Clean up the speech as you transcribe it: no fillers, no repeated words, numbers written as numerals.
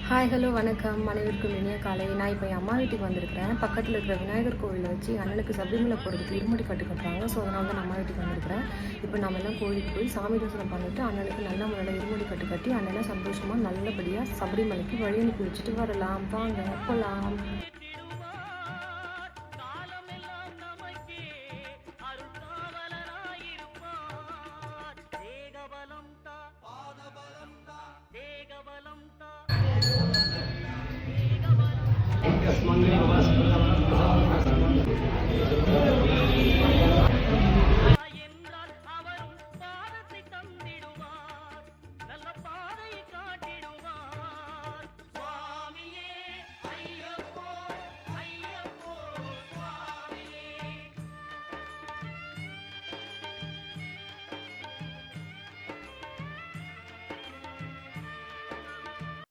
Hi hello வணக்கம் அனைவருக்கும் இனிய காலை. நான் இப்போ என் அம்மா வீட்டுக்கு வந்திருக்கிறேன். பக்கத்தில் இருக்கிற விநாயகர் கோவிலில் வச்சு அண்ணனுக்கு சபரிமலை போகிறதுக்கு இருமுடி கட்டு கட்டுறாங்க. ஸோ அதனால தான் நான் அம்மா வீட்டுக்கு வந்திருக்கிறேன். இப்போ நம்ம எல்லாம் கோவிலுக்கு போய் சாமி தரிசனம் பண்ணிவிட்டு அண்ணனுக்கு நல்ல முறையில் இருமுடி கட்டு கட்டி அண்ணனை சந்தோஷமாக நல்லபடியாக சபரிமலைக்கு வழி அனுப்பி வச்சுட்டு வரலாம். வாங்க போகலாம். Yes, Monday.